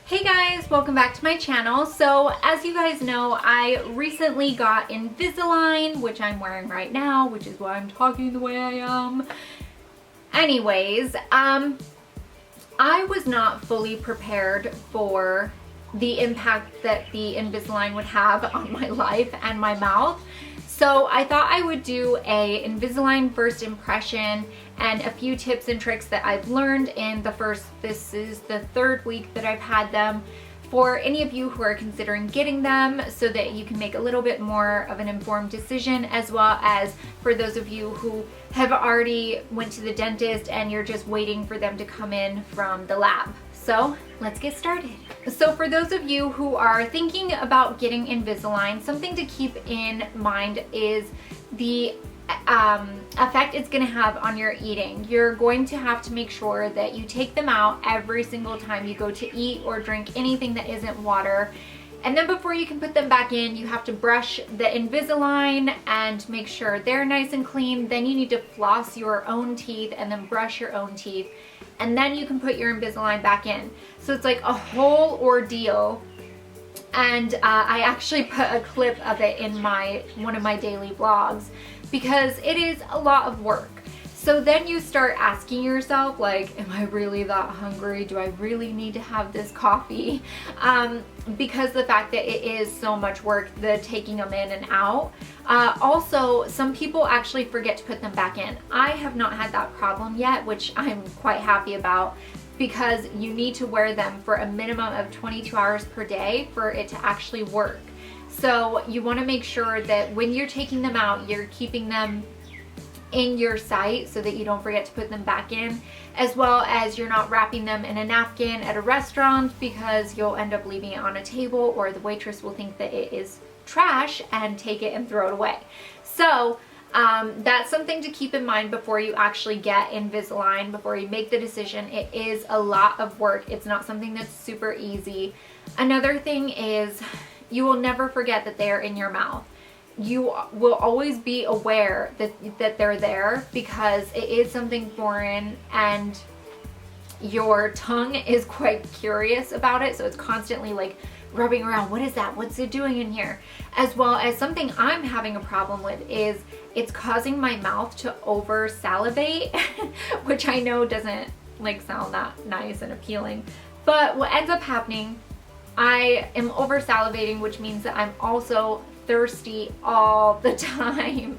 Hey guys, welcome back to my channel. So as you guys know, I recently got Invisalign, which I'm wearing right now, which is why I'm talking the way I am. Anyways, I was not fully prepared for the impact that the Invisalign would have on my life and my mouth. So I thought I would do a Invisalign first impression and a few tips and tricks that I've learned in this is the third week that I've had them, for any of you who are considering getting them so that you can make a little bit more of an informed decision, as well as for those of you who have already went to the dentist and you're just waiting for them to come in from the lab. So let's get started. So for those of you who are thinking about getting Invisalign, something to keep in mind is the effect it's going to have on your eating. You're going to have to make sure that you take them out every single time you go to eat or drink anything that isn't water. And then before you can put them back in, you have to brush the Invisalign and make sure they're nice and clean. Then you need to floss your own teeth and then brush your own teeth. And then you can put your Invisalign back in. So it's like a whole ordeal. And I actually put a clip of it in one of my daily vlogs because it is a lot of work. So then you start asking yourself, like, am I really that hungry? Do I really need to have this coffee? Because the fact that it is so much work, the taking them in and out. Also, some people actually forget to put them back in. I have not had that problem yet, which I'm quite happy about, because you need to wear them for a minimum of 22 hours per day for it to actually work. So you want to make sure that when you're taking them out, you're keeping them in your sight so that you don't forget to put them back in, as well as you're not wrapping them in a napkin at a restaurant, because you'll end up leaving it on a table or the waitress will think that it is trash and take it and throw it away. So that's something to keep in mind before you actually get Invisalign, before you make the decision. It is a lot of work. It's not something that's super easy. Another thing is you will never forget that they're in your mouth. You will always be aware that they're there, because it is something foreign and your tongue is quite curious about it. So it's constantly like rubbing around. What is that? What's it doing in here? As well as something I'm having a problem with is it's causing my mouth to over salivate, which I know doesn't like sound that nice and appealing. But what ends up happening, I am over salivating, which means that I'm also thirsty all the time.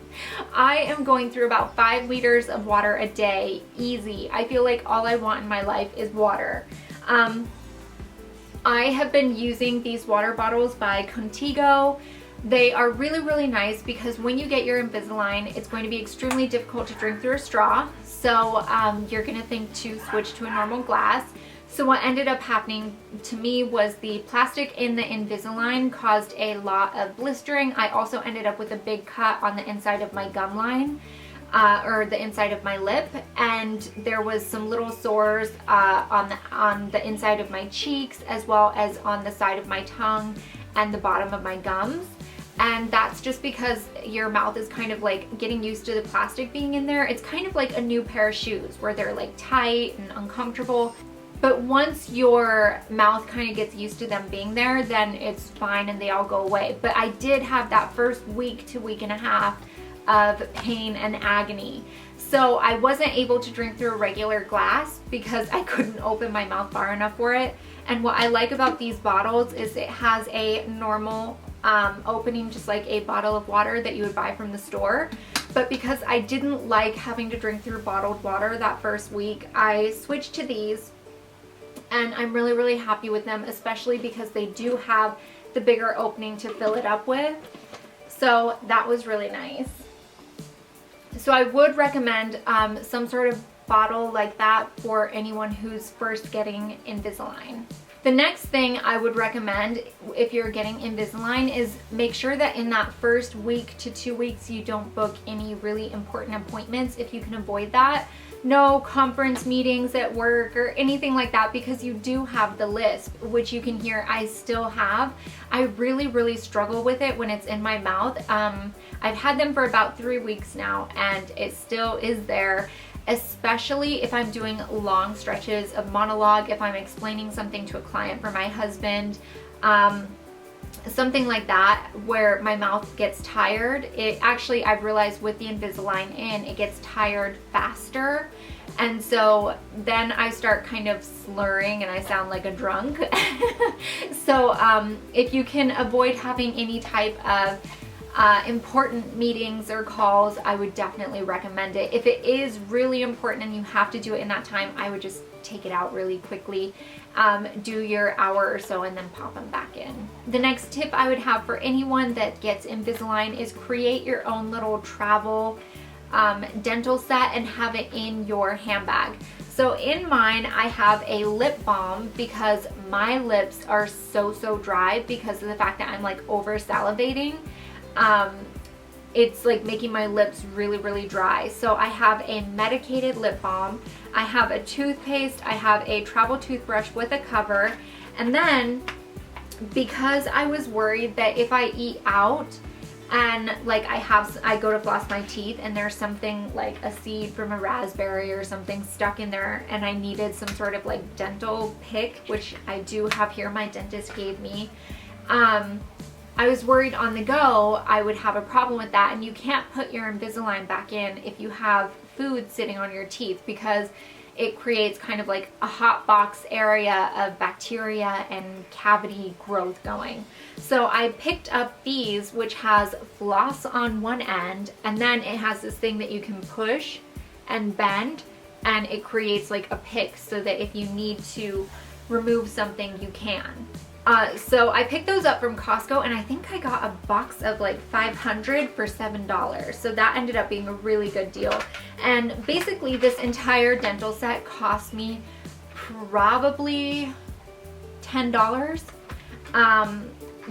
I am going through about 5 liters of water a day, easy. I feel like all I want in my life is water. I have been using these water bottles by Contigo. They are really, really nice because when you get your Invisalign, it's going to be extremely difficult to drink through a straw. So you're going to think to switch to a normal glass. So what ended up happening to me was the plastic in the Invisalign caused a lot of blistering. I also ended up with a big cut on the inside of my gum line, or the inside of my lip, and there was some little sores on the inside of my cheeks, as well as on the side of my tongue and the bottom of my gums. And that's just because your mouth is kind of like getting used to the plastic being in there. It's kind of like a new pair of shoes where they're like tight and uncomfortable. But once your mouth kind of gets used to them being there, then it's fine and they all go away. But I did have that first week to week and a half of pain and agony. So I wasn't able to drink through a regular glass because I couldn't open my mouth far enough for it. And what I like about these bottles is it has a normal opening, just like a bottle of water that you would buy from the store. But because I didn't like having to drink through bottled water that first week, I switched to these. And I'm really, really happy with them, especially because they do have the bigger opening to fill it up with. So that was really nice. So I would recommend some sort of bottle like that for anyone who's first getting Invisalign. The next thing I would recommend if you're getting Invisalign is make sure that in that first week to 2 weeks you don't book any really important appointments if you can avoid that. No conference meetings at work or anything like that, because you do have the lisp, which you can hear I still have. I really, really struggle with it when it's in my mouth. I've had them for about 3 weeks now and it still is there. especially if I'm doing long stretches of monologue, if I'm explaining something to a client for my husband, something like that where my mouth gets tired. It actually, I've realized with the Invisalign in, it gets tired faster. And so then I start kind of slurring and I sound like a drunk. So if you can avoid having any type of important meetings or calls, I would definitely recommend it. If it is really important and you have to do it in that time, I would just take it out really quickly, do your hour or so and then pop them back in. The next tip I would have for anyone that gets Invisalign is create your own little travel dental set and have it in your handbag. So in mine, I have a lip balm because my lips are so dry because of the fact that I'm like over salivating. It's like making my lips really dry. So I have a medicated lip balm, I have a toothpaste, I have a travel toothbrush with a cover, and then because I was worried that if I eat out and like I go to floss my teeth and there's something like a seed from a raspberry or something stuck in there and I needed some sort of like dental pick, which I do have here, my dentist gave me, I was worried on the go I would have a problem with that. And you can't put your Invisalign back in if you have food sitting on your teeth because it creates kind of like a hot box area of bacteria and cavity growth going. So I picked up these, which has floss on one end, and then it has this thing that you can push and bend, and it creates like a pick so that if you need to remove something, you can. So I picked those up from Costco and I think I got a box of like 500 for $7. So that ended up being a really good deal. And basically this entire dental set cost me probably $10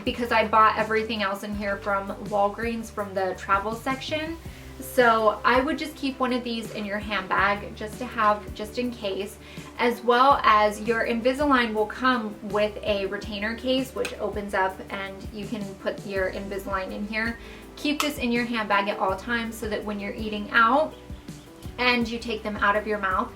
because I bought everything else in here from Walgreens from the travel section. So I would just keep one of these in your handbag just to have, just in case, as well as your Invisalign will come with a retainer case which opens up and you can put your Invisalign in here. Keep this in your handbag at all times so that when you're eating out and you take them out of your mouth,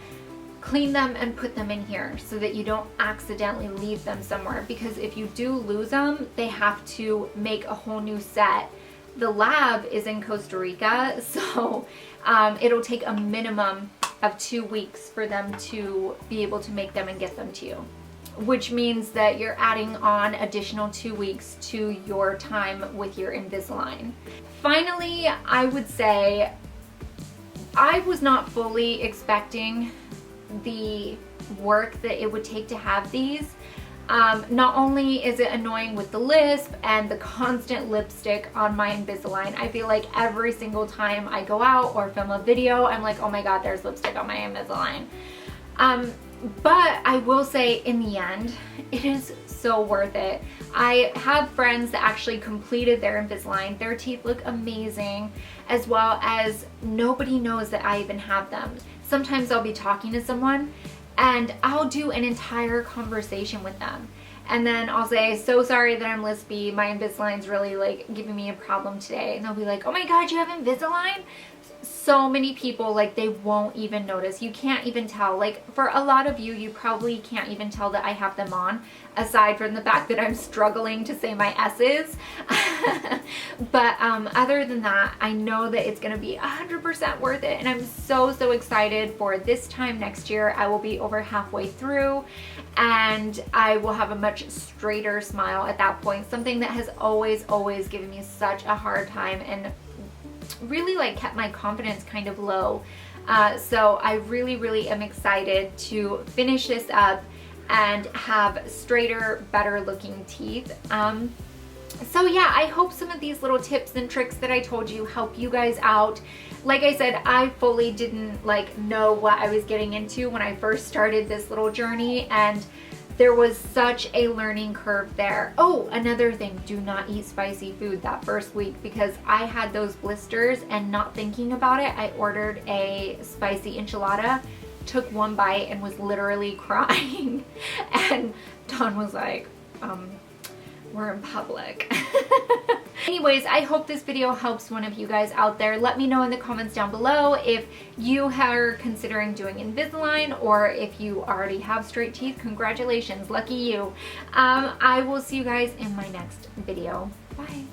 clean them and put them in here so that you don't accidentally leave them somewhere, because if you do lose them, they have to make a whole new set. The lab is in Costa Rica, so it'll take a minimum of 2 weeks for them to be able to make them and get them to you, which means that you're adding on additional 2 weeks to your time with your Invisalign. Finally, I would say I was not fully expecting the work that it would take to have these. Not only is it annoying with the lisp and the constant lipstick on my Invisalign, I feel like every single time I go out or film a video, I'm like, oh my god, there's lipstick on my Invisalign. But I will say in the end, it is so worth it. I have friends that actually completed their Invisalign. Their teeth look amazing, as well as nobody knows that I even have them. Sometimes I'll be talking to someone and I'll do an entire conversation with them. And then I'll say, so sorry that I'm lispy, my Invisalign's really like giving me a problem today. And they'll be like, oh my god, you have Invisalign? So many people, like, they won't even notice. You can't even tell. Like, for a lot of you, you probably can't even tell that I have them on, aside from the fact that I'm struggling to say my S's. But other than that, I know that it's going to be 100% worth it, and I'm so excited for this time next year. I will be over halfway through, and I will have a much straighter smile at that point, something that has always given me such a hard time and really like kept my confidence kind of low. So I really am excited to finish this up and have straighter, better looking teeth. So yeah, I hope some of these little tips and tricks that I told you help you guys out. Like I said, I fully didn't like know what I was getting into when I first started this little journey, and there was such a learning curve there. Oh, another thing, do not eat spicy food that first week, because I had those blisters and not thinking about it, I ordered a spicy enchilada, took one bite and was literally crying. And Don was like, we're in public. Anyways, I hope this video helps one of you guys out there. Let me know in the comments down below if you are considering doing Invisalign or if you already have straight teeth. Congratulations, lucky you. I will see you guys in my next video. Bye.